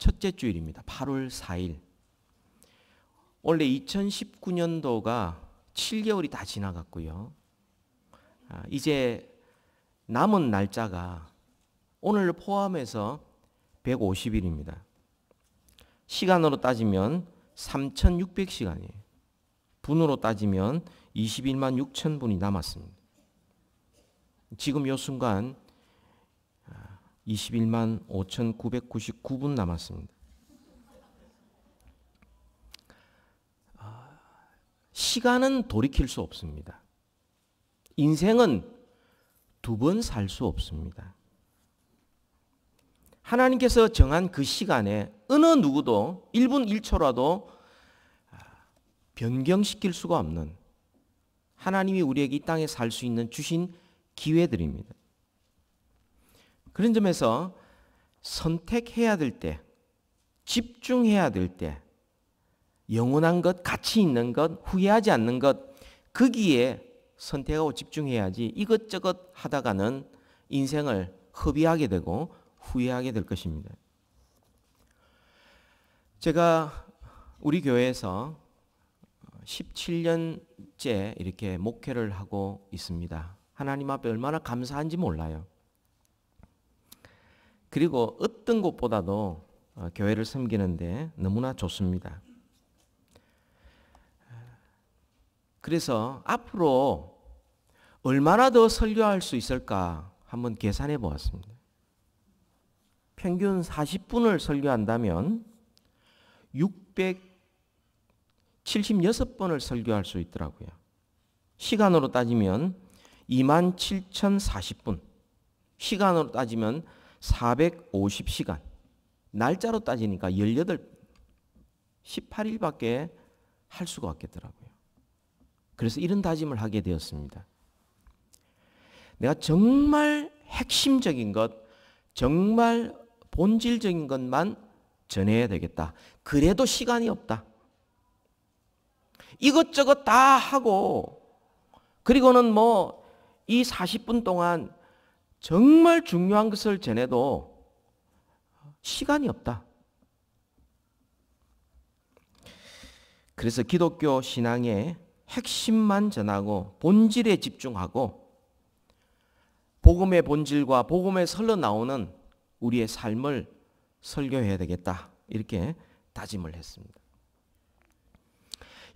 첫째 주일입니다. 8월 4일. 원래 2019년도가 7개월이 다 지나갔고요. 이제 남은 날짜가 오늘 포함해서 150일입니다. 시간으로 따지면 3,600시간이에요. 분으로 따지면 21만 6천 분이 남았습니다. 지금 이 순간 21만 5,999분 남았습니다. 시간은 돌이킬 수 없습니다. 인생은 두 번 살 수 없습니다. 하나님께서 정한 그 시간에 어느 누구도 1분 1초라도 변경시킬 수가 없는, 하나님이 우리에게 이 땅에 살 수 있는 주신 기회들입니다. 그런 점에서 선택해야 될 때, 집중해야 될 때, 영원한 것, 가치 있는 것, 후회하지 않는 것, 거기에 선택하고 집중해야지 이것저것 하다가는 인생을 허비하게 되고 후회하게 될 것입니다. 제가 우리 교회에서 17년째 이렇게 목회를 하고 있습니다. 하나님 앞에 얼마나 감사한지 몰라요. 그리고 어떤 곳보다도 교회를 섬기는데 너무나 좋습니다. 그래서 앞으로 얼마나 더 설교할 수 있을까 한번 계산해 보았습니다. 평균 40분을 설교한다면 676번을 설교할 수 있더라고요. 시간으로 따지면 27,040분, 시간으로 따지면 450시간, 날짜로 따지니까 18일밖에 할 수가 없겠더라고요. 그래서 이런 다짐을 하게 되었습니다. 내가 정말 핵심적인 것, 정말 본질적인 것만 전해야 되겠다. 그래도 시간이 없다. 이것저것 다 하고 그리고는 이 40분 동안 정말 중요한 것을 전해도 시간이 없다. 그래서 기독교 신앙의 핵심만 전하고 본질에 집중하고 복음의 본질과 복음에 설러 나오는 우리의 삶을 설교해야 되겠다. 이렇게 다짐을 했습니다.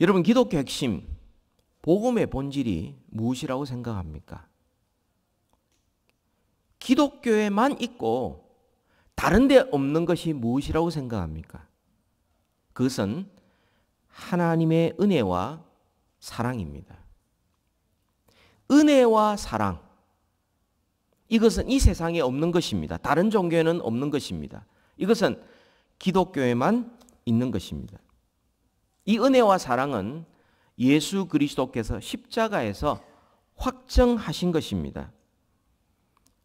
여러분, 기독교 핵심, 복음의 본질이 무엇이라고 생각합니까? 기독교에만 있고 다른 데 없는 것이 무엇이라고 생각합니까? 그것은 하나님의 은혜와 사랑입니다. 은혜와 사랑, 이것은 이 세상에 없는 것입니다. 다른 종교에는 없는 것입니다. 이것은 기독교에만 있는 것입니다. 이 은혜와 사랑은 예수 그리스도께서 십자가에서 확정하신 것입니다.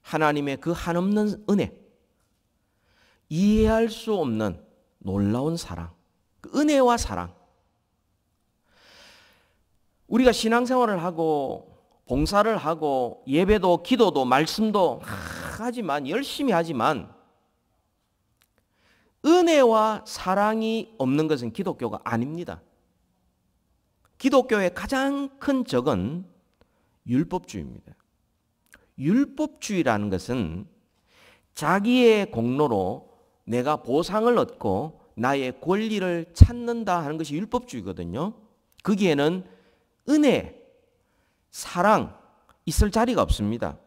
하나님의 그 한없는 은혜, 이해할 수 없는 놀라운 사랑, 그 은혜와 사랑. 우리가 신앙생활을 하고 봉사를 하고 예배도 기도도 말씀도 하지만 열심히 하지만 은혜와 사랑이 없는 것은 기독교가 아닙니다. 기독교의 가장 큰 적은 율법주의입니다. 율법주의라는 것은 자기의 공로로 내가 보상을 얻고 나의 권리를 찾는다 하는 것이 율법주의거든요. 거기에는 은혜, 사랑 있을 자리가 없습니다.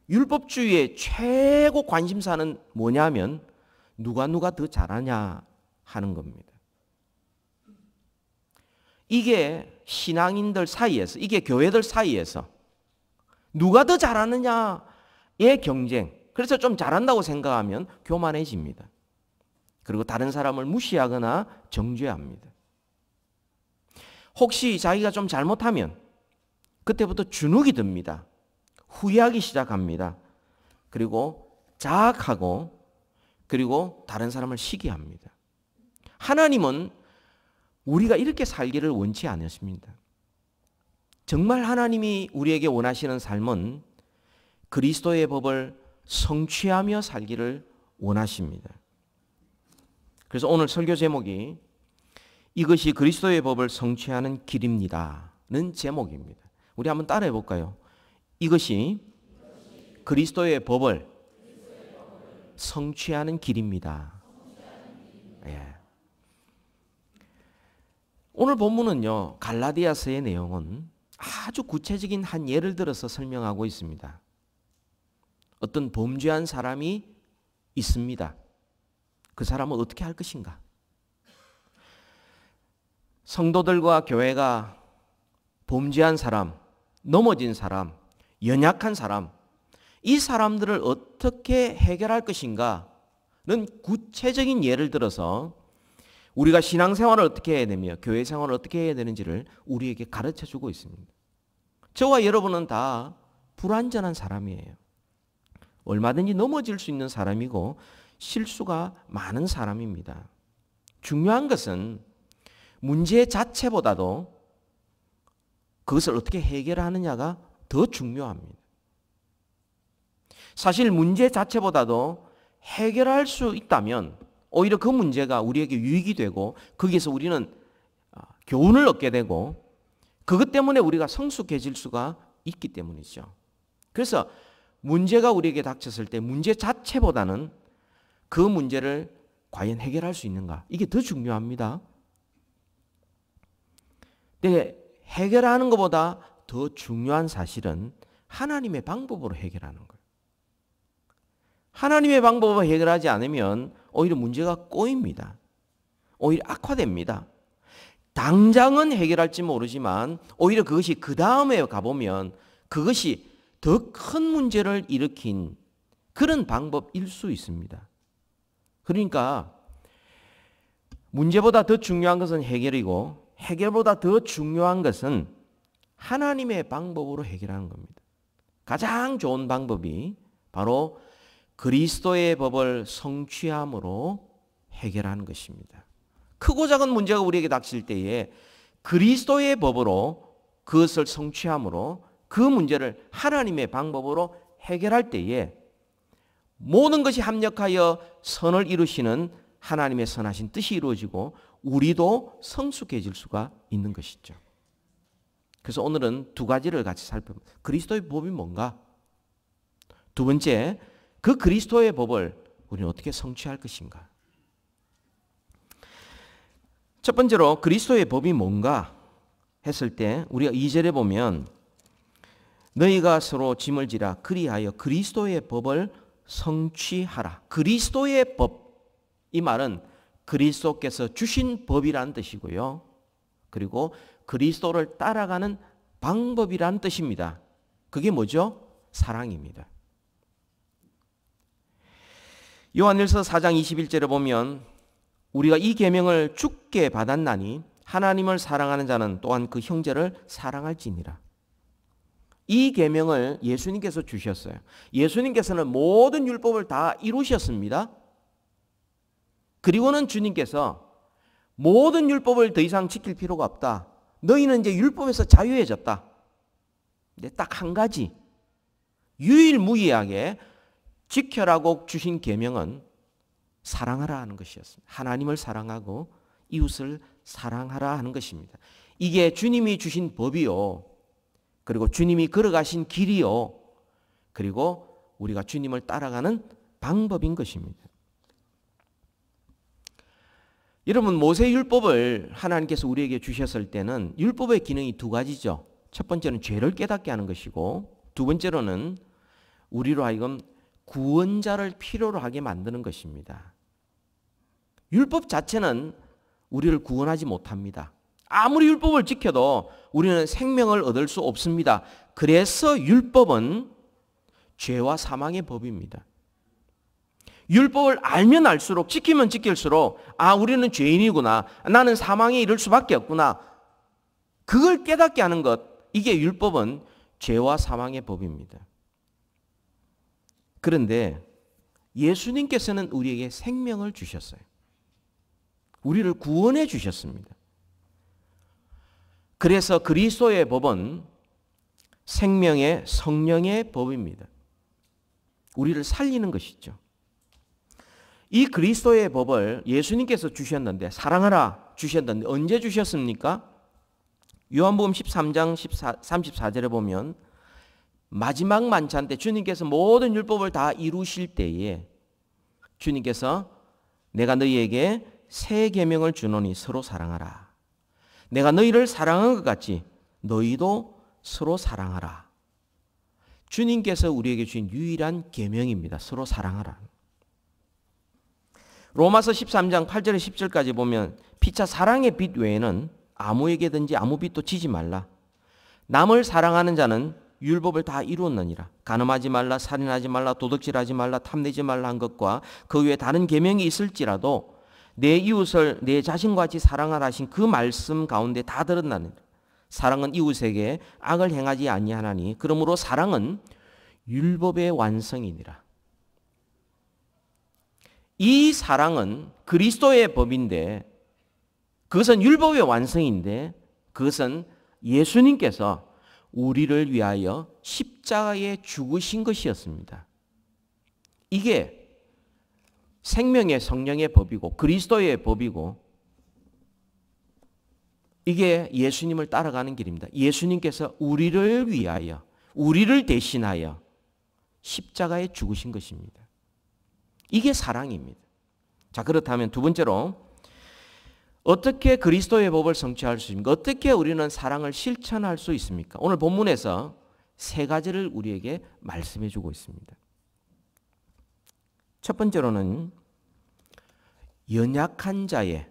율법주의의 최고 관심사는 뭐냐면 누가 더 잘하냐 하는 겁니다. 이게 신앙인들 사이에서, 이게 교회들 사이에서 누가 더 잘하느냐의 경쟁. 그래서 좀 잘한다고 생각하면 교만해집니다. 그리고 다른 사람을 무시하거나 정죄합니다. 혹시 자기가 좀 잘못하면 그때부터 주눅이 듭니다. 후회하기 시작합니다. 그리고 자학하고 그리고 다른 사람을 시기합니다. 하나님은 우리가 이렇게 살기를 원치 않으십니다. 정말 하나님이 우리에게 원하시는 삶은 그리스도의 법을 성취하며 살기를 원하십니다. 그래서 오늘 설교 제목이 이것이 그리스도의 법을 성취하는 길입니다는 제목입니다. 우리 한번 따라해 볼까요? 이것이 그리스도의 법을 성취하는 길입니다. 예. 오늘 본문은요, 갈라디아서의 내용은 아주 구체적인 한 예를 들어서 설명하고 있습니다. 어떤 범죄한 사람이 있습니다. 그 사람은 어떻게 할 것인가? 성도들과 교회가 범죄한 사람, 넘어진 사람, 연약한 사람, 이 사람들을 어떻게 해결할 것인가는 구체적인 예를 들어서 우리가 신앙생활을 어떻게 해야 되며 교회 생활을 어떻게 해야 되는지를 우리에게 가르쳐주고 있습니다. 저와 여러분은 다 불완전한 사람이에요. 얼마든지 넘어질 수 있는 사람이고 실수가 많은 사람입니다. 중요한 것은 문제 자체보다도 그것을 어떻게 해결하느냐가 더 중요합니다. 사실 문제 자체보다도 해결할 수 있다면 오히려 그 문제가 우리에게 유익이 되고 거기에서 우리는 교훈을 얻게 되고 그것 때문에 우리가 성숙해질 수가 있기 때문이죠. 그래서 문제가 우리에게 닥쳤을 때 문제 자체보다는 그 문제를 과연 해결할 수 있는가? 이게 더 중요합니다. 근데 해결하는 것보다 더 중요한 사실은 하나님의 방법으로 해결하는 거예요. 하나님의 방법으로 해결하지 않으면 오히려 문제가 꼬입니다. 오히려 악화됩니다. 당장은 해결할지 모르지만 오히려 그것이 그 다음에 가보면 그것이 더 큰 문제를 일으킨 그런 방법일 수 있습니다. 그러니까 문제보다 더 중요한 것은 해결이고 해결보다 더 중요한 것은 하나님의 방법으로 해결하는 겁니다. 가장 좋은 방법이 바로 그리스도의 법을 성취함으로 해결하는 것입니다. 크고 작은 문제가 우리에게 닥칠 때에 그리스도의 법으로 그것을 성취함으로 그 문제를 하나님의 방법으로 해결할 때에 모든 것이 합력하여 선을 이루시는 하나님의 선하신 뜻이 이루어지고 우리도 성숙해질 수가 있는 것이죠. 그래서 오늘은 두 가지를 같이 살펴봅니다. 그리스도의 법이 뭔가? 두 번째, 그 그리스도의 법을 우리는 어떻게 성취할 것인가? 첫 번째로 그리스도의 법이 뭔가 했을 때 우리가 2절에 보면 너희가 서로 짐을 지라 그리하여 그리스도의 법을 성취하라. 그리스도의 법, 이 말은 그리스도께서 주신 법이라는 뜻이고요. 그리고 그리스도를 따라가는 방법이라는 뜻입니다. 그게 뭐죠? 사랑입니다. 요한일서 4장 21절에 보면 우리가 이 계명을 주께 받았나니 하나님을 사랑하는 자는 또한 그 형제를 사랑할지니라. 이 계명을 예수님께서 주셨어요. 예수님께서는 모든 율법을 다 이루셨습니다. 그리고는 주님께서 모든 율법을 더 이상 지킬 필요가 없다. 너희는 이제 율법에서 자유해졌다. 근데 딱 한 가지 유일무이하게 지켜라고 주신 계명은 사랑하라 하는 것이었습니다. 하나님을 사랑하고 이웃을 사랑하라 하는 것입니다. 이게 주님이 주신 법이요. 그리고 주님이 걸어가신 길이요. 그리고 우리가 주님을 따라가는 방법인 것입니다. 여러분, 모세율법을 하나님께서 우리에게 주셨을 때는 율법의 기능이 두 가지죠. 첫 번째는 죄를 깨닫게 하는 것이고 두 번째로는 우리로 하여금 구원자를 필요로 하게 만드는 것입니다. 율법 자체는 우리를 구원하지 못합니다. 아무리 율법을 지켜도 우리는 생명을 얻을 수 없습니다. 그래서 율법은 죄와 사망의 법입니다. 율법을 알면 알수록 지키면 지킬수록 우리는 죄인이구나. 나는 사망에 이를 수밖에 없구나. 그걸 깨닫게 하는 것, 이게 율법은 죄와 사망의 법입니다. 그런데 예수님께서는 우리에게 생명을 주셨어요. 우리를 구원해 주셨습니다. 그래서 그리스도의 법은 생명의 성령의 법입니다. 우리를 살리는 것이죠. 이 그리스도의 법을 예수님께서 주셨는데, 사랑하라 주셨는데 언제 주셨습니까? 요한복음 13장 34절에 보면 마지막 만찬 때 주님께서 모든 율법을 다 이루실 때에 주님께서 내가 너희에게 새 계명을 주노니 서로 사랑하라. 내가 너희를 사랑한 것 같이 너희도 서로 사랑하라. 주님께서 우리에게 주신 유일한 계명입니다. 서로 사랑하라. 로마서 13장 8절에 10절까지 보면 피차 사랑의 빚 외에는 아무에게든지 아무 빚도 지지 말라. 남을 사랑하는 자는 율법을 다 이루었느니라. 간음하지 말라, 살인하지 말라, 도둑질하지 말라, 탐내지 말라 한 것과 그 외에 다른 계명이 있을지라도 내 이웃을 내 자신과 같이 사랑하라 하신 그 말씀 가운데 다 들었나니 사랑은 이웃에게 악을 행하지 아니하나니 그러므로 사랑은 율법의 완성이니라. 이 사랑은 그리스도의 법인데 그것은 율법의 완성인데 그것은 예수님께서 우리를 위하여 십자가에 죽으신 것이었습니다. 이게 생명의 성령의 법이고 그리스도의 법이고 이게 예수님을 따라가는 길입니다. 예수님께서 우리를 위하여 우리를 대신하여 십자가에 죽으신 것입니다. 이게 사랑입니다. 자, 그렇다면 두 번째로 어떻게 그리스도의 법을 성취할 수 있습니까? 어떻게 우리는 사랑을 실천할 수 있습니까? 오늘 본문에서 세 가지를 우리에게 말씀해 주고 있습니다. 첫 번째로는 연약한 자의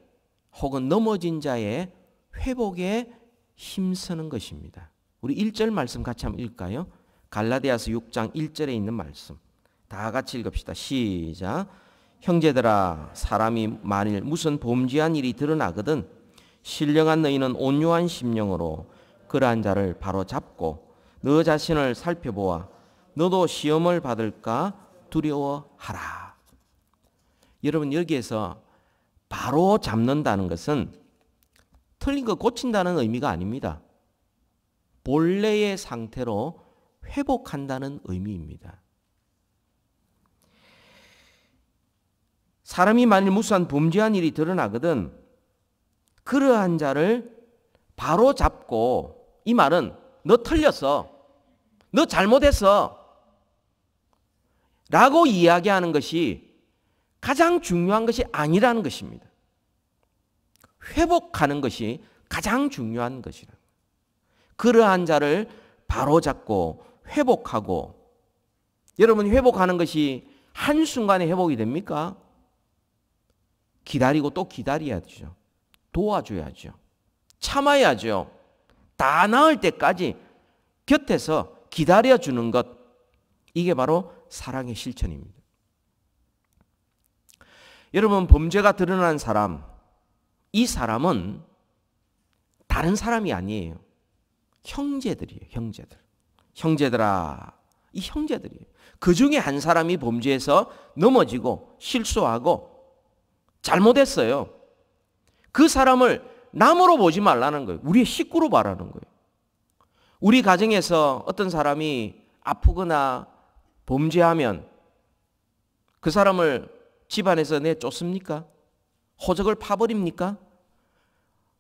혹은 넘어진 자의 회복에 힘쓰는 것입니다. 우리 1절 말씀 같이 한번 읽을까요? 갈라디아서 6장 1절에 있는 말씀. 다 같이 읽읍시다. 시작. 형제들아, 사람이 만일 무슨 범죄한 일이 드러나거든 신령한 너희는 온유한 심령으로 그러한 자를 바로 잡고 너 자신을 살펴보아 너도 시험을 받을까 두려워하라. 여러분, 여기에서 바로 잡는다는 것은 틀린 거 고친다는 의미가 아닙니다. 본래의 상태로 회복한다는 의미입니다. 사람이 만일 무수한 범죄한 일이 드러나거든 그러한 자를 바로 잡고, 이 말은 너 틀렸어, 너 잘못했어 라고 이야기하는 것이 가장 중요한 것이 아니라는 것입니다. 회복하는 것이 가장 중요한 것이라. 그러한 자를 바로 잡고 회복하고, 여러분, 회복하는 것이 한순간에 회복이 됩니까? 기다리고 또 기다려야죠. 도와줘야죠. 참아야죠. 다 나을 때까지 곁에서 기다려주는 것, 이게 바로 사랑의 실천입니다. 여러분, 범죄가 드러난 사람, 이 사람은 다른 사람이 아니에요. 형제들이에요. 형제들. 형제들아, 이 형제들이에요. 그 중에 한 사람이 범죄해서 넘어지고 실수하고 잘못했어요. 그 사람을 남으로 보지 말라는 거예요. 우리의 식구로 바라는 거예요. 우리 가정에서 어떤 사람이 아프거나 범죄하면 그 사람을 집안에서 내쫓습니까? 호적을 파버립니까?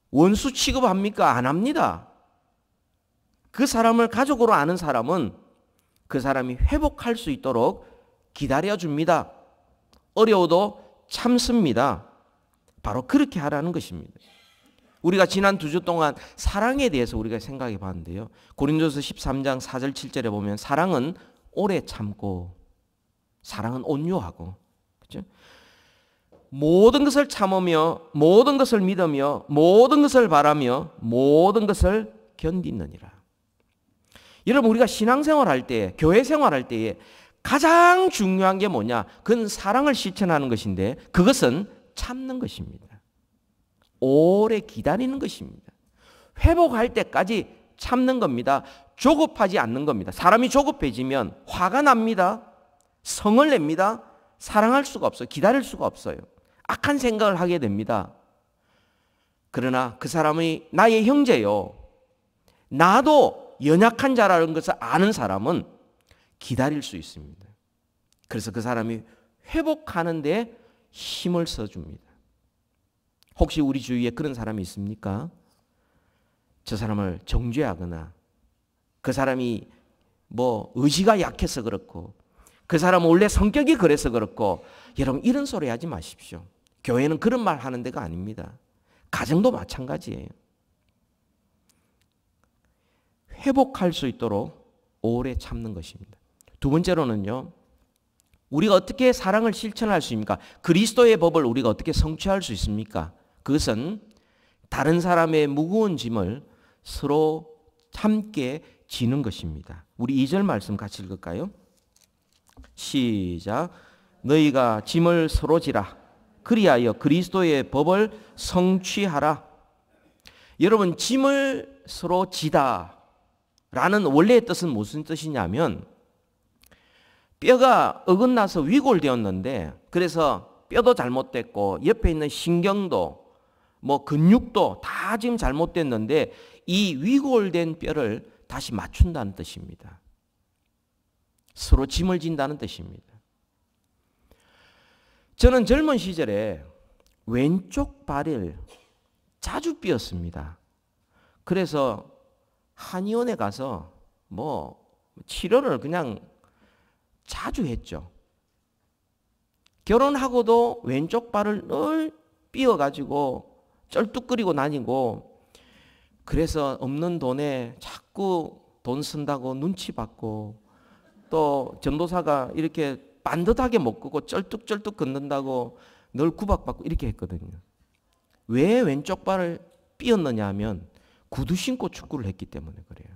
원수 취급합니까? 안 합니다. 그 사람을 가족으로 아는 사람은 그 사람이 회복할 수 있도록 기다려줍니다. 어려워도 참습니다. 바로 그렇게 하라는 것입니다. 우리가 지난 2주 동안 사랑에 대해서 우리가 생각해 봤는데요. 고린도서 13장 4절 7절에 보면 사랑은 오래 참고 사랑은 온유하고, 그렇죠? 모든 것을 참으며 모든 것을 믿으며 모든 것을 바라며 모든 것을 견디느니라. 여러분, 우리가 신앙생활 할 때, 교회 생활할 때에 가장 중요한 게 뭐냐? 그건 사랑을 실천하는 것인데 그것은 참는 것입니다. 오래 기다리는 것입니다. 회복할 때까지 참는 겁니다. 조급하지 않는 겁니다. 사람이 조급해지면 화가 납니다. 성을 냅니다. 사랑할 수가 없어요. 기다릴 수가 없어요. 악한 생각을 하게 됩니다. 그러나 그 사람이 나의 형제요, 나도 연약한 자라는 것을 아는 사람은 기다릴 수 있습니다. 그래서 그 사람이 회복하는 데 힘을 써줍니다. 혹시 우리 주위에 그런 사람이 있습니까? 저 사람을 정죄하거나 그 사람이 뭐 의지가 약해서 그렇고 그 사람은 원래 성격이 그래서 그렇고, 여러분 이런 소리 하지 마십시오. 교회는 그런 말 하는 데가 아닙니다. 가정도 마찬가지예요. 회복할 수 있도록 오래 참는 것입니다. 두 번째로는요, 우리가 어떻게 사랑을 실천할 수 있습니까? 그리스도의 법을 우리가 어떻게 성취할 수 있습니까? 그것은 다른 사람의 무거운 짐을 서로 함께 지는 것입니다. 우리 2절 말씀 같이 읽을까요? 시작. 너희가 짐을 서로 지라. 그리하여 그리스도의 법을 성취하라. 여러분, 짐을 서로 지다 라는 원래의 뜻은 무슨 뜻이냐면, 뼈가 어긋나서 위골되었는데, 그래서 뼈도 잘못됐고 옆에 있는 신경도 뭐 근육도 다 지금 잘못됐는데 이 위골된 뼈를 다시 맞춘다는 뜻입니다. 서로 짐을 진다는 뜻입니다. 저는 젊은 시절에 왼쪽 발을 자주 삐었습니다. 그래서 한의원에 가서 뭐 치료를 그냥 자주 했죠. 결혼하고도 왼쪽 발을 늘 삐어가지고 쩔뚝거리고 다니고, 그래서 없는 돈에 자꾸 돈 쓴다고 눈치 받고, 또 전도사가 이렇게 반듯하게 못 걷고 쩔뚝쩔뚝 걷는다고 늘 구박받고 이렇게 했거든요. 왜 왼쪽 발을 삐었느냐 하면 구두 신고 축구를 했기 때문에 그래요.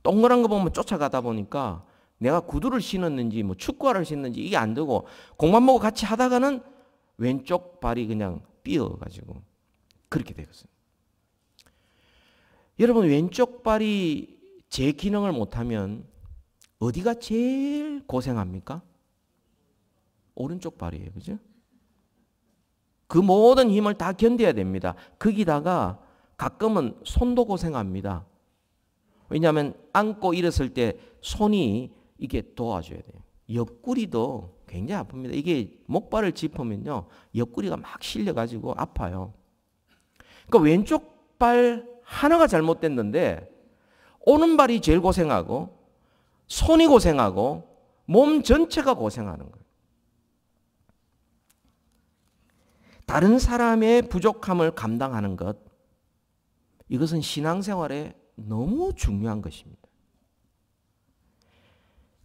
동그란 거 보면 쫓아가다 보니까 내가 구두를 신었는지 뭐 축구화를 신는지 이게 안 되고, 공만 보고 같이 하다가는 왼쪽 발이 그냥 삐어가지고 그렇게 되었어요. 여러분, 왼쪽 발이 제 기능을 못하면 어디가 제일 고생합니까? 오른쪽 발이에요. 그죠? 그 모든 힘을 다 견뎌야 됩니다. 거기다가 가끔은 손도 고생합니다. 왜냐하면 앉고 일었을 때 손이 이게 도와줘야 돼요. 옆구리도 굉장히 아픕니다. 이게 목발을 짚으면요, 옆구리가 막 실려가지고 아파요. 그러니까 왼쪽 발 하나가 잘못됐는데 오른발이 제일 고생하고 손이 고생하고 몸 전체가 고생하는 거예요. 다른 사람의 부족함을 감당하는 것, 이것은 신앙생활에 너무 중요한 것입니다.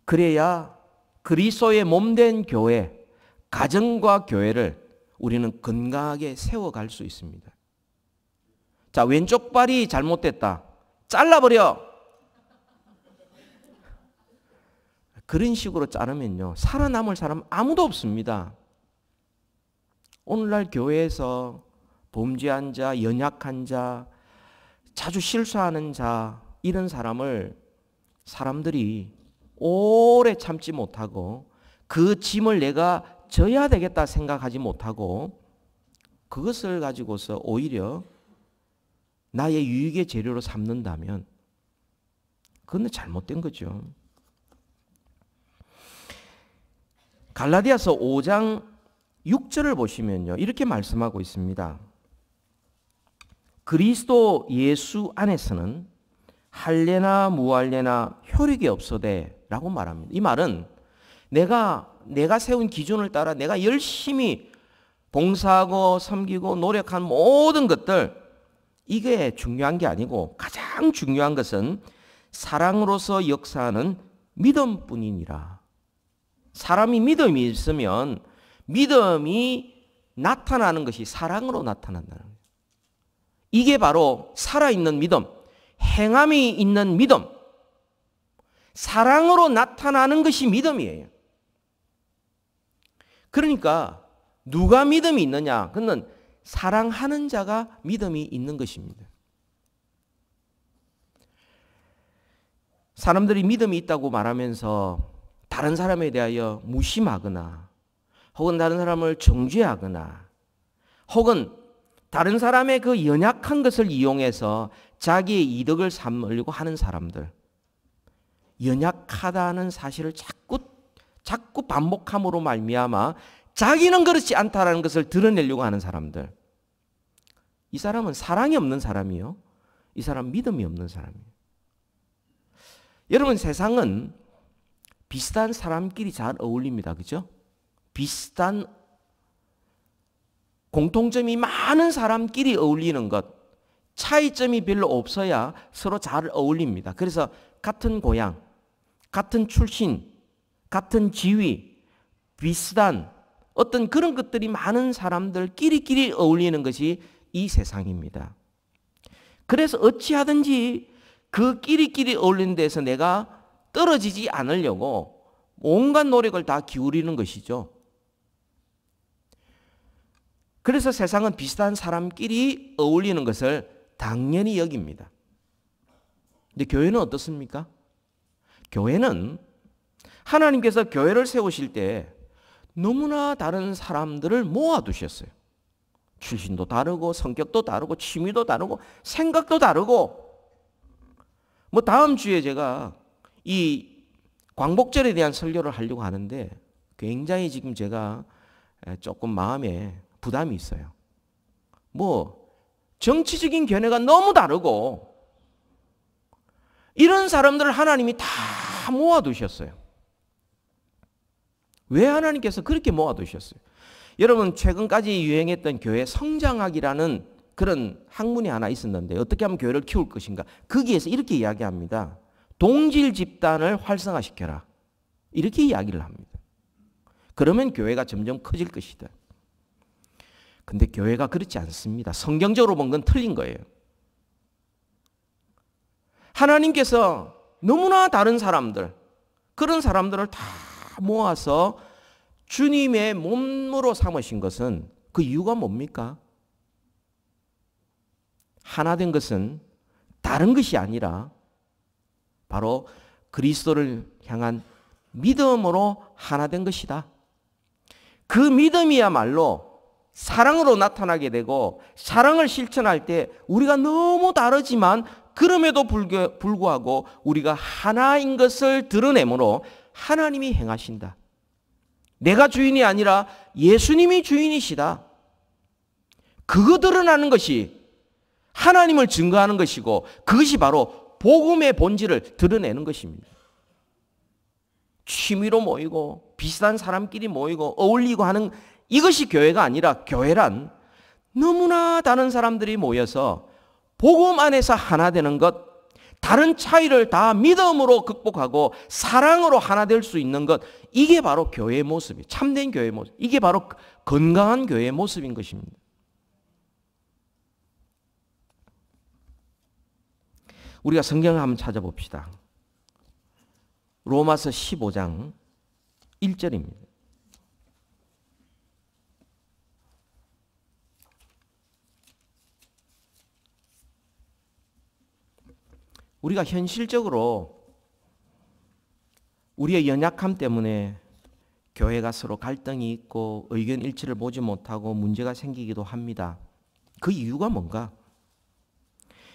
그래야 그리스도의 몸된 교회, 가정과 교회를 우리는 건강하게 세워갈 수 있습니다. 자, 왼쪽 발이 잘못됐다. 잘라버려. 그런 식으로 자르면요, 살아남을 사람 아무도 없습니다. 오늘날 교회에서 범죄한 자, 연약한 자, 자주 실수하는 자, 이런 사람들이 오래 참지 못하고 그 짐을 내가 져야 되겠다 생각하지 못하고 그것을 가지고서 오히려 나의 유익의 재료로 삼는다면 그건 잘못된 거죠. 갈라디아서 5장 6절을 보시면요, 이렇게 말씀하고 있습니다. 그리스도 예수 안에서는 할례나 무할례나 효력이 없어되 라고 말합니다. 이 말은 내가 세운 기준을 따라 내가 열심히 봉사하고 섬기고 노력한 모든 것들, 이게 중요한 게 아니고 가장 중요한 것은 사랑으로서 역사하는 믿음뿐이니라. 사람이 믿음이 있으면 믿음이 나타나는 것이 사랑으로 나타난다는 거예요. 이게 바로 살아있는 믿음, 행함이 있는 믿음, 사랑으로 나타나는 것이 믿음이에요. 그러니까 누가 믿음이 있느냐? 그는 사랑하는 자가 믿음이 있는 것입니다. 사람들이 믿음이 있다고 말하면서 다른 사람에 대하여 무심하거나 혹은 다른 사람을 정죄하거나 혹은 다른 사람의 그 연약한 것을 이용해서 자기의 이득을 삼으려고 하는 사람들, 연약하다는 사실을 자꾸 반복함으로 말미암아 자기는 그렇지 않다라는 것을 드러내려고 하는 사람들. 이 사람은 사랑이 없는 사람이요. 이 사람 믿음이 없는 사람이에요. 여러분, 세상은 비슷한 사람끼리 잘 어울립니다. 그죠? 비슷한 공통점이 많은 사람끼리 어울리는 것, 차이점이 별로 없어야 서로 잘 어울립니다. 그래서 같은 고향, 같은 출신, 같은 지위, 비슷한 어떤 그런 것들이 많은 사람들끼리 어울리는 것이 이 세상입니다. 그래서 어찌하든지 그 끼리끼리 어울리는 데서 내가 떨어지지 않으려고 온갖 노력을 다 기울이는 것이죠. 그래서 세상은 비슷한 사람끼리 어울리는 것을 당연히 여깁니다. 근데 교회는 어떻습니까? 교회는 하나님께서 교회를 세우실 때 너무나 다른 사람들을 모아두셨어요. 출신도 다르고 성격도 다르고 취미도 다르고 생각도 다르고, 뭐 다음 주에 제가 이 광복절에 대한 설교를 하려고 하는데 굉장히 지금 제가 조금 마음에 부담이 있어요. 뭐 정치적인 견해가 너무 다르고 이런 사람들을 하나님이 다 모아두셨어요. 왜 하나님께서 그렇게 모아두셨어요? 여러분, 최근까지 유행했던 교회 성장학이라는 그런 학문이 하나 있었는데 어떻게 하면 교회를 키울 것인가? 거기에서 이렇게 이야기합니다. 동질 집단을 활성화시켜라. 이렇게 이야기를 합니다. 그러면 교회가 점점 커질 것이다. 근데 교회가 그렇지 않습니다. 성경적으로 본 건 틀린 거예요. 하나님께서 너무나 다른 사람들, 그런 사람들을 다 모아서 주님의 몸으로 삼으신 것은 그 이유가 뭡니까? 하나 된 것은 다른 것이 아니라 바로 그리스도를 향한 믿음으로 하나 된 것이다. 그 믿음이야말로 사랑으로 나타나게 되고 사랑을 실천할 때 우리가 너무 다르지만 그럼에도 불구하고 우리가 하나인 것을 드러내므로 하나님이 행하신다. 내가 주인이 아니라 예수님이 주인이시다. 그거 드러나는 것이 하나님을 증거하는 것이고 그것이 바로 복음의 본질을 드러내는 것입니다. 취미로 모이고 비슷한 사람끼리 모이고 어울리고 하는 이것이 교회가 아니라 교회란 너무나 다른 사람들이 모여서 복음 안에서 하나 되는 것, 다른 차이를 다 믿음으로 극복하고 사랑으로 하나 될 수 있는 것, 이게 바로 교회의 모습이에요. 참된 교회의 모습. 이게 바로 건강한 교회의 모습인 것입니다. 우리가 성경을 한번 찾아봅시다. 로마서 15장 1절입니다. 우리가 현실적으로 우리의 연약함 때문에 교회가 서로 갈등이 있고 의견 일치를 보지 못하고 문제가 생기기도 합니다. 그 이유가 뭔가?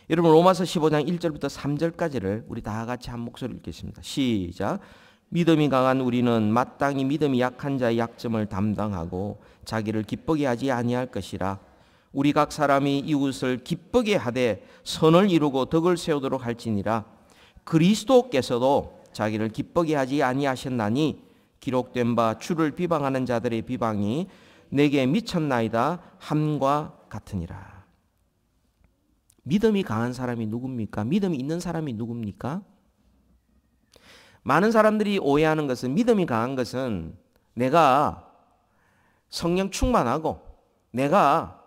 여러분, 로마서 15장 1절부터 3절까지를 우리 다 같이 한 목소리로 읽겠습니다. 시작. 믿음이 강한 우리는 마땅히 믿음이 약한 자의 약점을 담당하고 자기를 기쁘게 하지 아니할 것이라. 우리 각 사람이 이웃을 기쁘게 하되 선을 이루고 덕을 세우도록 할지니라. 그리스도께서도 자기를 기쁘게 하지 아니하셨나니 기록된 바 주를 비방하는 자들의 비방이 내게 미쳤나이다 함과 같으니라. 믿음이 강한 사람이 누굽니까? 믿음이 있는 사람이 누굽니까? 많은 사람들이 오해하는 것은 믿음이 강한 것은 내가 성령 충만하고 내가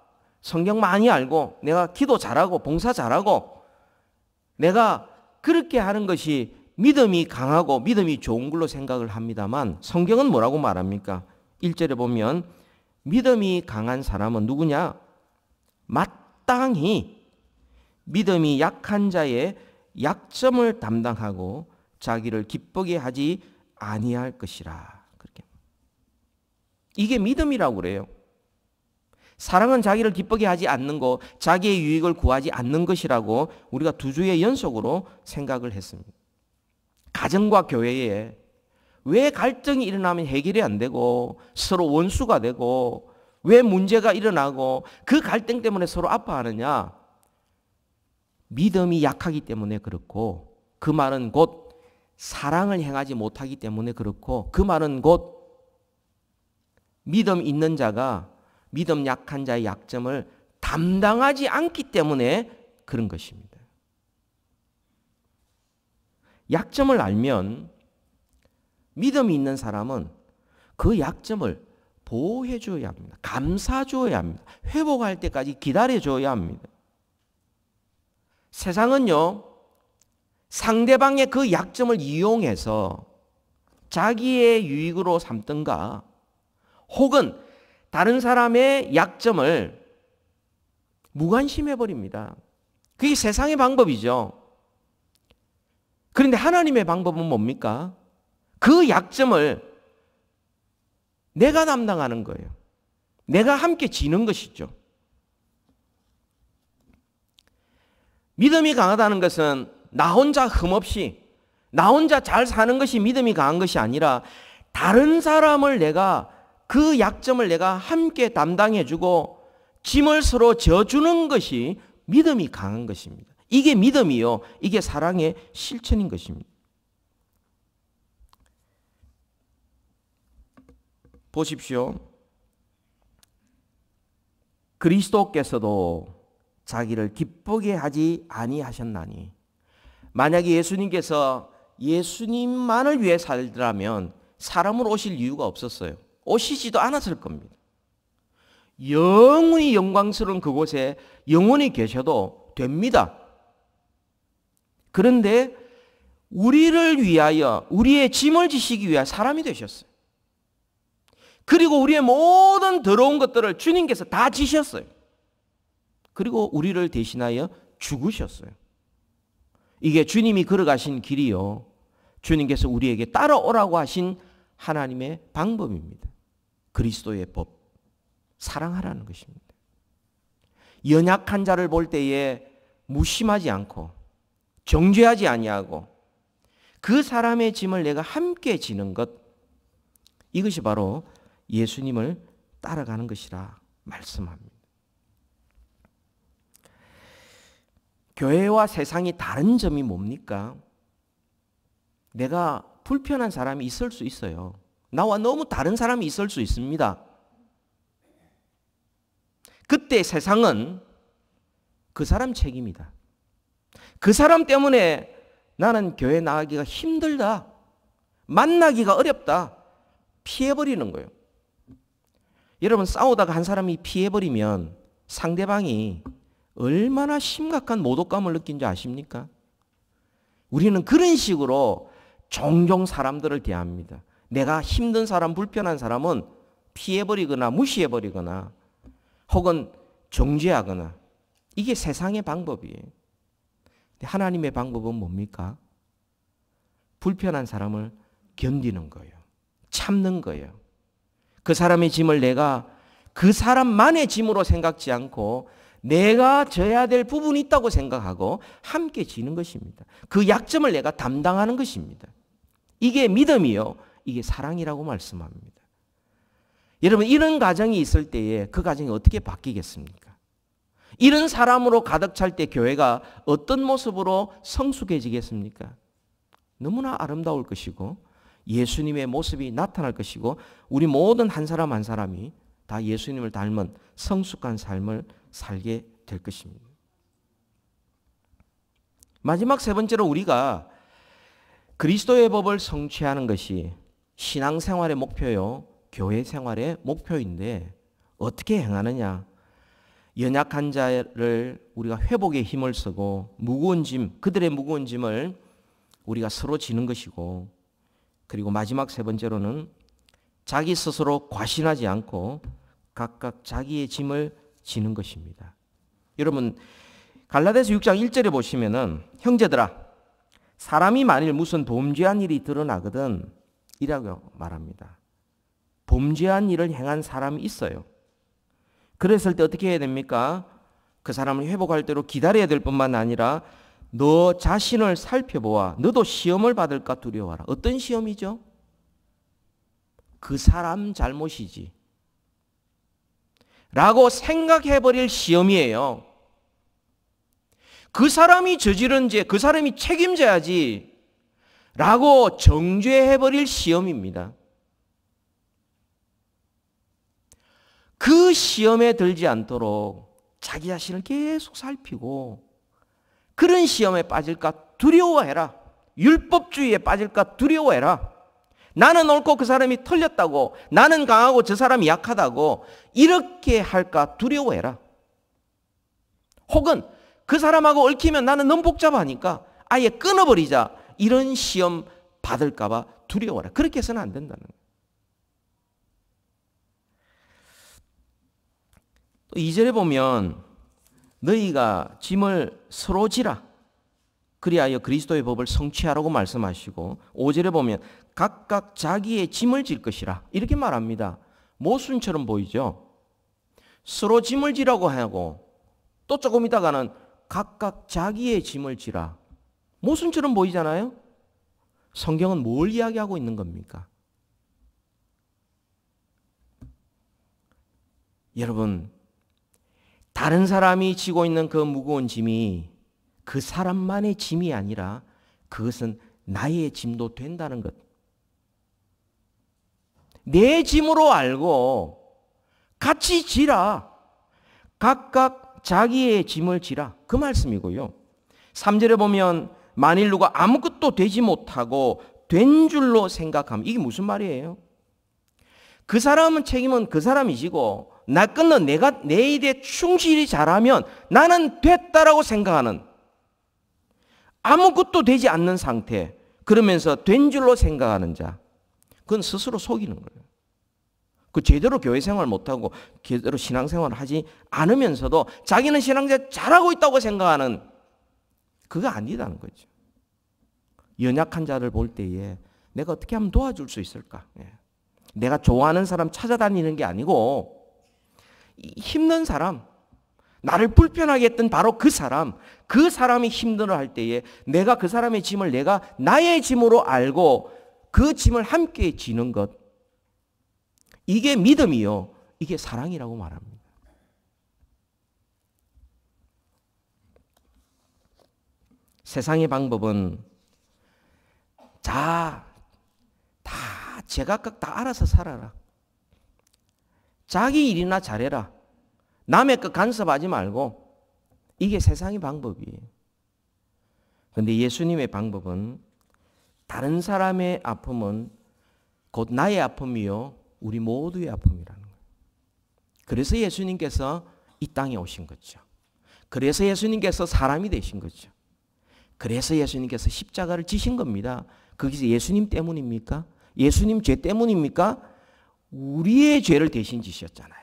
성경 많이 알고 내가 기도 잘하고 봉사 잘하고 내가 그렇게 하는 것이 믿음이 강하고 믿음이 좋은 걸로 생각을 합니다만 성경은 뭐라고 말합니까? 1절에 보면 믿음이 강한 사람은 누구냐? 마땅히 믿음이 약한 자의 약점을 담당하고 자기를 기쁘게 하지 아니할 것이라. 그렇게. 이게 믿음이라고 그래요. 사랑은 자기를 기쁘게 하지 않는 것, 자기의 유익을 구하지 않는 것이라고 우리가 두 주의 연속으로 생각을 했습니다. 가정과 교회에 왜 갈등이 일어나면 해결이 안 되고 서로 원수가 되고 왜 문제가 일어나고 그 갈등 때문에 서로 아파하느냐? 믿음이 약하기 때문에 그렇고 그 말은 곧 사랑을 행하지 못하기 때문에 그렇고 그 말은 곧 믿음 있는 자가 믿음 약한 자의 약점을 담당하지 않기 때문에 그런 것입니다. 약점을 알면 믿음이 있는 사람은 그 약점을 보호해 줘야 합니다. 감싸 줘야 합니다. 회복할 때까지 기다려 줘야 합니다. 세상은요, 상대방의 그 약점을 이용해서 자기의 유익으로 삼든가 혹은 다른 사람의 약점을 무관심해 버립니다. 그게 세상의 방법이죠. 그런데 하나님의 방법은 뭡니까? 그 약점을 내가 담당하는 거예요. 내가 함께 지는 것이죠. 믿음이 강하다는 것은 나 혼자 흠없이 나 혼자 잘 사는 것이 믿음이 강한 것이 아니라 다른 사람을 내가 그 약점을 내가 함께 담당해주고 짐을 서로 져주는 것이 믿음이 강한 것입니다. 이게 믿음이요. 이게 사랑의 실천인 것입니다. 보십시오. 그리스도께서도 자기를 기쁘게 하지 아니하셨나니 만약에 예수님께서 예수님만을 위해 살더라면 사람으로 오실 이유가 없었어요. 오시지도 않았을 겁니다. 영원히 영광스러운 그곳에 영원히 계셔도 됩니다. 그런데 우리를 위하여 우리의 짐을 지시기 위해 사람이 되셨어요. 그리고 우리의 모든 더러운 것들을 주님께서 다 지셨어요. 그리고 우리를 대신하여 죽으셨어요. 이게 주님이 걸어가신 길이요. 주님께서 우리에게 따라오라고 하신 하나님의 방법입니다. 그리스도의 법. 사랑하라는 것입니다. 연약한 자를 볼 때에 무심하지 않고 정죄하지 아니하고 그 사람의 짐을 내가 함께 지는 것, 이것이 바로 예수님을 따라가는 것이라 말씀합니다. 교회와 세상이 다른 점이 뭡니까? 내가 불편한 사람이 있을 수 있어요. 나와 너무 다른 사람이 있을 수 있습니다. 그때 세상은 그 사람 책임이다. 그 사람 때문에 나는 교회 나가기가 힘들다. 만나기가 어렵다. 피해버리는 거예요. 여러분, 싸우다가 한 사람이 피해버리면 상대방이 얼마나 심각한 모독감을 느낀지 아십니까? 우리는 그런 식으로 종종 사람들을 대합니다. 내가 힘든 사람, 불편한 사람은 피해버리거나 무시해버리거나 혹은 정죄하거나, 이게 세상의 방법이에요. 하나님의 방법은 뭡니까? 불편한 사람을 견디는 거예요. 참는 거예요. 그 사람의 짐을 내가 그 사람만의 짐으로 생각지 않고 내가 져야 될 부분이 있다고 생각하고 함께 지는 것입니다. 그 약점을 내가 담당하는 것입니다. 이게 믿음이요. 이게 사랑이라고 말씀합니다. 여러분, 이런 가정이 있을 때에 그 가정이 어떻게 바뀌겠습니까? 이런 사람으로 가득 찰 때 교회가 어떤 모습으로 성숙해지겠습니까? 너무나 아름다울 것이고 예수님의 모습이 나타날 것이고 우리 모든 한 사람 한 사람이 다 예수님을 닮은 성숙한 삶을 살게 될 것입니다. 마지막 세 번째로 우리가 그리스도의 법을 성취하는 것이 신앙생활의 목표요, 교회 생활의 목표인데 어떻게 행하느냐? 연약한 자를 우리가 회복의 힘을 쓰고 무거운 짐, 그들의 무거운 짐을 우리가 서로 지는 것이고, 그리고 마지막 세 번째로는 자기 스스로 과신하지 않고 각각 자기의 짐을 지는 것입니다. 여러분, 갈라디아서 6장 1절에 보시면은 형제들아, 사람이 만일 무슨 범죄한 일이 드러나거든 이라고 말합니다. 범죄한 일을 행한 사람이 있어요. 그랬을 때 어떻게 해야 됩니까? 그 사람을 회복할 대로 기다려야 될 뿐만 아니라 너 자신을 살펴보아 너도 시험을 받을까 두려워하라. 어떤 시험이죠? 그 사람 잘못이지 라고 생각해버릴 시험이에요. 그 사람이 저지른 죄, 그 사람이 책임져야지 라고 정죄해버릴 시험입니다. 그 시험에 들지 않도록 자기 자신을 계속 살피고 그런 시험에 빠질까 두려워해라. 율법주의에 빠질까 두려워해라. 나는 옳고 그 사람이 틀렸다고, 나는 강하고 저 사람이 약하다고 이렇게 할까 두려워해라. 혹은 그 사람하고 얽히면 나는 너무 복잡하니까 아예 끊어버리자. 이런 시험 받을까 봐 두려워해라. 그렇게 해서는 안 된다는 거예요. 또 2절에 보면 너희가 짐을 서로 지라. 그리하여 그리스도의 법을 성취하라고 말씀하시고 5절에 보면 각각 자기의 짐을 질 것이라 이렇게 말합니다. 모순처럼 보이죠. 서로 짐을 지라고 하고 또 조금 있다가는 각각 자기의 짐을 지라. 모순처럼 보이잖아요. 성경은 뭘 이야기하고 있는 겁니까? 여러분, 다른 사람이 지고 있는 그 무거운 짐이 그 사람만의 짐이 아니라 그것은 나의 짐도 된다는 것. 내 짐으로 알고 같이 지라. 각각 자기의 짐을 지라. 그 말씀이고요. 3절에 보면 만일 누가 아무것도 되지 못하고 된 줄로 생각하면 이게 무슨 말이에요? 그 사람은 책임은 그 사람이 지고 나 끊는 내가 내 일에 충실히 잘하면 나는 됐다라고 생각하는 아무것도 되지 않는 상태 그러면서 된 줄로 생각하는 자 그건 스스로 속이는 거예요. 그 제대로 교회 생활 못하고 제대로 신앙생활을 하지 않으면서도 자기는 신앙생활 잘하고 있다고 생각하는 그거 아니다는 거죠. 연약한 자를 볼 때에 내가 어떻게 하면 도와줄 수 있을까? 내가 좋아하는 사람 찾아다니는 게 아니고 힘든 사람, 나를 불편하게 했던 바로 그 사람이 힘들어할 때에 내가 그 사람의 짐을 내가 나의 짐으로 알고 그 짐을 함께 지는 것 이게 믿음이요. 이게 사랑이라고 말합니다. 세상의 방법은 다 제각각 다 알아서 살아라. 자기 일이나 잘해라. 남의 것 간섭하지 말고 이게 세상의 방법이에요. 그런데 예수님의 방법은 다른 사람의 아픔은 곧 나의 아픔이요. 우리 모두의 아픔이라는 거예요. 그래서 예수님께서 이 땅에 오신 거죠. 그래서 예수님께서 사람이 되신 거죠. 그래서 예수님께서 십자가를 지신 겁니다. 그게 예수님 때문입니까? 예수님 죄 때문입니까? 우리의 죄를 대신 지셨잖아요.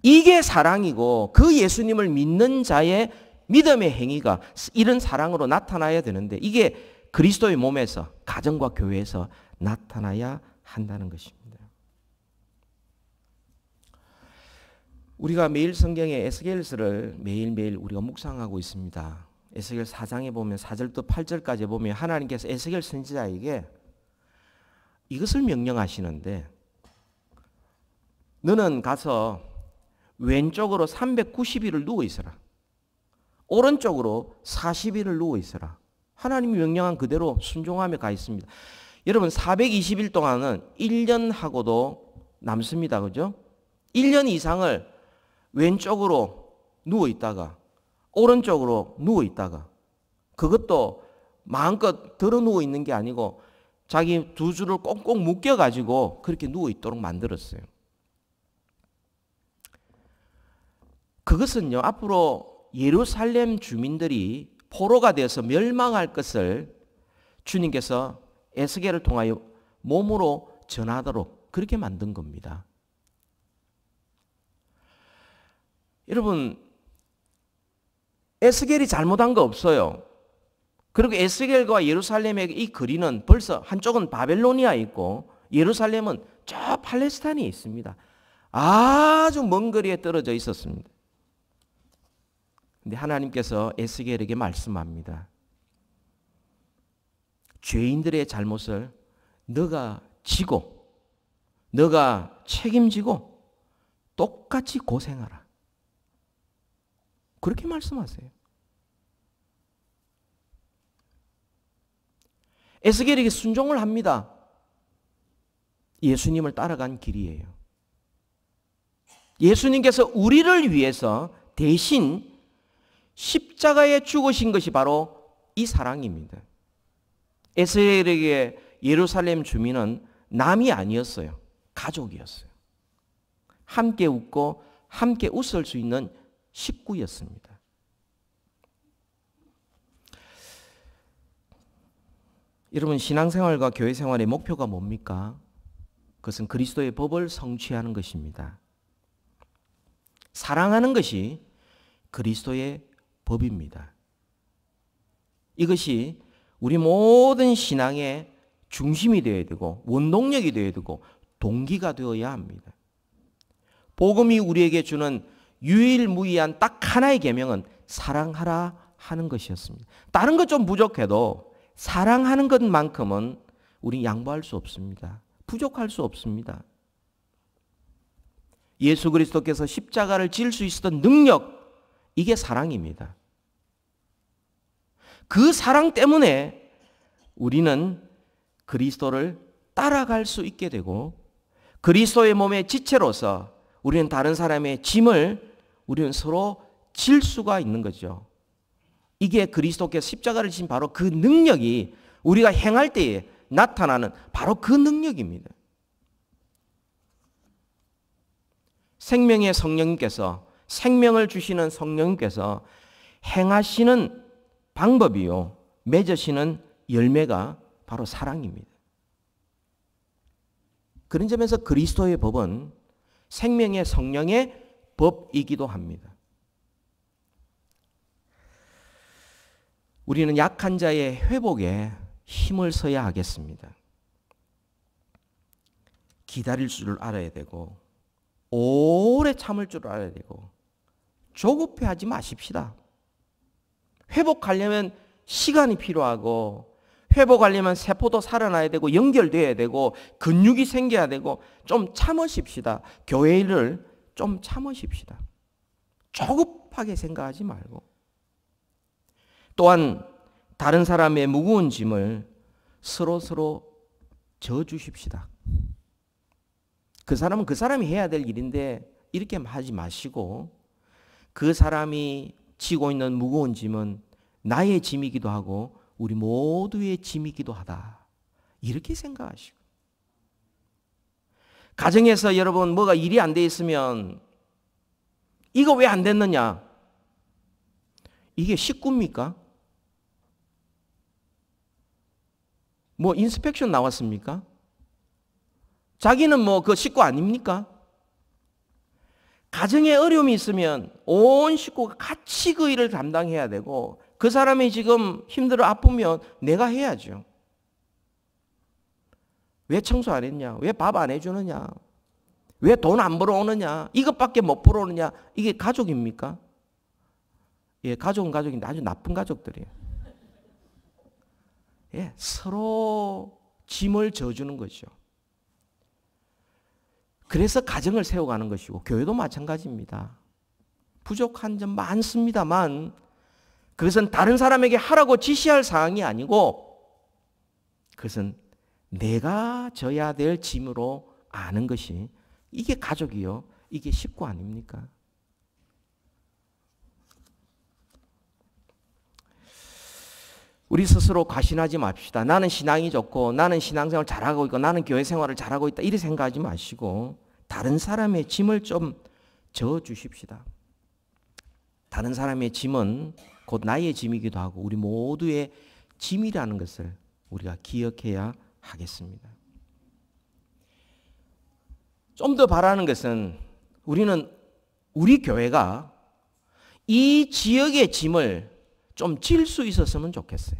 이게 사랑이고 그 예수님을 믿는 자의 믿음의 행위가 이런 사랑으로 나타나야 되는데 이게 그리스도의 몸에서 가정과 교회에서 나타나야 한다는 것입니다. 우리가 매일 성경의 에스겔서를 매일매일 우리가 묵상하고 있습니다. 에스겔 4장에 보면 4절부터 8절까지 보면 하나님께서 에스겔 선지자에게 이것을 명령하시는데 너는 가서 왼쪽으로 390일을 누워 있어라. 오른쪽으로 40일을 누워 있어라. 하나님이 명령한 그대로 순종하며 가 있습니다. 여러분 420일 동안은 1년하고도 남습니다. 그죠? 1년 이상을 왼쪽으로 누워 있다가 오른쪽으로 누워 있다가 그것도 마음껏 들어 누워 있는 게 아니고 자기 두 줄을 꽁꽁 묶여가지고 그렇게 누워 있도록 만들었어요. 그것은요, 앞으로 예루살렘 주민들이 포로가 되어서 멸망할 것을 주님께서 에스겔을 통하여 몸으로 전하도록 그렇게 만든 겁니다. 여러분, 에스겔이 잘못한 거 없어요. 그리고 에스겔과 예루살렘의 이 거리는 벌써 한쪽은 바벨로니아에 있고 예루살렘은 저 팔레스타인에 있습니다. 아주 먼 거리에 떨어져 있었습니다. 근데 하나님께서 에스겔에게 말씀합니다. 죄인들의 잘못을 너가 지고 너가 책임지고 똑같이 고생하라. 그렇게 말씀하세요. 에스겔에게 순종을 합니다. 예수님을 따라간 길이에요. 예수님께서 우리를 위해서 대신 십자가에 죽으신 것이 바로 이 사랑입니다. 에스겔에게 예루살렘 주민은 남이 아니었어요. 가족이었어요. 함께 웃고 함께 웃을 수 있는 식구였습니다. 여러분, 신앙생활과 교회생활의 목표가 뭡니까? 그것은 그리스도의 법을 성취하는 것입니다. 사랑하는 것이 그리스도의 법입니다. 이것이 우리 모든 신앙의 중심이 되어야 되고 원동력이 되어야 되고 동기가 되어야 합니다. 복음이 우리에게 주는 유일무이한 딱 하나의 계명은 사랑하라 하는 것이었습니다. 다른 것 좀 부족해도 사랑하는 것만큼은 우리 양보할 수 없습니다. 부족할 수 없습니다. 예수 그리스도께서 십자가를 질 수 있었던 능력, 이게 사랑입니다. 그 사랑 때문에 우리는 그리스도를 따라갈 수 있게 되고 그리스도의 몸의 지체로서 우리는 다른 사람의 짐을 우리는 서로 질 수가 있는 거죠. 이게 그리스도께서 십자가를 지신 바로 그 능력이 우리가 행할 때에 나타나는 바로 그 능력입니다. 생명의 성령님께서, 생명을 주시는 성령님께서 행하시는 방법이요, 맺으시는 열매가 바로 사랑입니다. 그런 점에서 그리스도의 법은 생명의 성령의 법이기도 합니다. 우리는 약한 자의 회복에 힘을 써야 하겠습니다. 기다릴 줄 알아야 되고 오래 참을 줄 알아야 되고 조급해하지 마십시다. 회복하려면 시간이 필요하고 회복하려면 세포도 살아나야 되고 연결돼야 되고 근육이 생겨야 되고 좀 참으십시다. 교회 일을 좀 참으십시다. 조급하게 생각하지 말고 또한 다른 사람의 무거운 짐을 서로 져주십시다. 그 사람은 그 사람이 해야 될 일인데 이렇게 하지 마시고 그 사람이 지고 있는 무거운 짐은 나의 짐이기도 하고 우리 모두의 짐이기도 하다. 이렇게 생각하시고 가정에서 여러분 뭐가 일이 안 돼 있으면 이거 왜 안 됐느냐? 이게 식구입니까? 뭐 인스펙션 나왔습니까? 자기는 뭐 그 식구 아닙니까? 가정에 어려움이 있으면 온 식구가 같이 그 일을 감당해야 되고 그 사람이 지금 힘들어 아프면 내가 해야죠. 왜 청소 안 했냐? 왜 밥 안 해주느냐? 왜 돈 안 벌어오느냐? 이것밖에 못 벌어오느냐? 이게 가족입니까? 예, 가족은 가족인데 아주 나쁜 가족들이에요. 예, 서로 짐을 져주는 거죠. 그래서 가정을 세워가는 것이고 교회도 마찬가지입니다. 부족한 점 많습니다만 그것은 다른 사람에게 하라고 지시할 사항이 아니고 그것은 내가 져야 될 짐으로 아는 것이 이게 가족이요. 이게 식구 아닙니까? 우리 스스로 과신하지 맙시다. 나는 신앙이 좋고 나는 신앙생활 잘하고 있고 나는 교회 생활을 잘하고 있다. 이렇게 생각하지 마시고 다른 사람의 짐을 좀 져주십시다. 다른 사람의 짐은 곧 나의 짐이기도 하고 우리 모두의 짐이라는 것을 우리가 기억해야 하겠습니다. 좀 더 바라는 것은 우리는 우리 교회가 이 지역의 짐을 좀 질 수 있었으면 좋겠어요.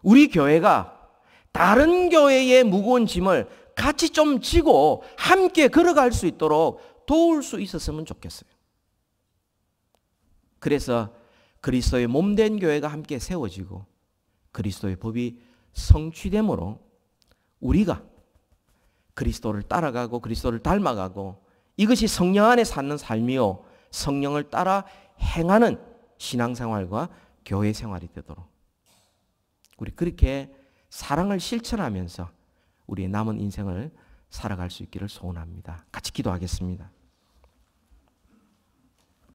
우리 교회가 다른 교회의 무거운 짐을 같이 좀 지고 함께 걸어갈 수 있도록 도울 수 있었으면 좋겠어요. 그래서 그리스도의 몸된 교회가 함께 세워지고 그리스도의 법이 성취됨으로 우리가 그리스도를 따라가고 그리스도를 닮아가고 이것이 성령 안에 사는 삶이요 성령을 따라 행하는 신앙생활과 교회 생활이 되도록 우리 그렇게 사랑을 실천하면서 우리의 남은 인생을 살아갈 수 있기를 소원합니다. 같이 기도하겠습니다.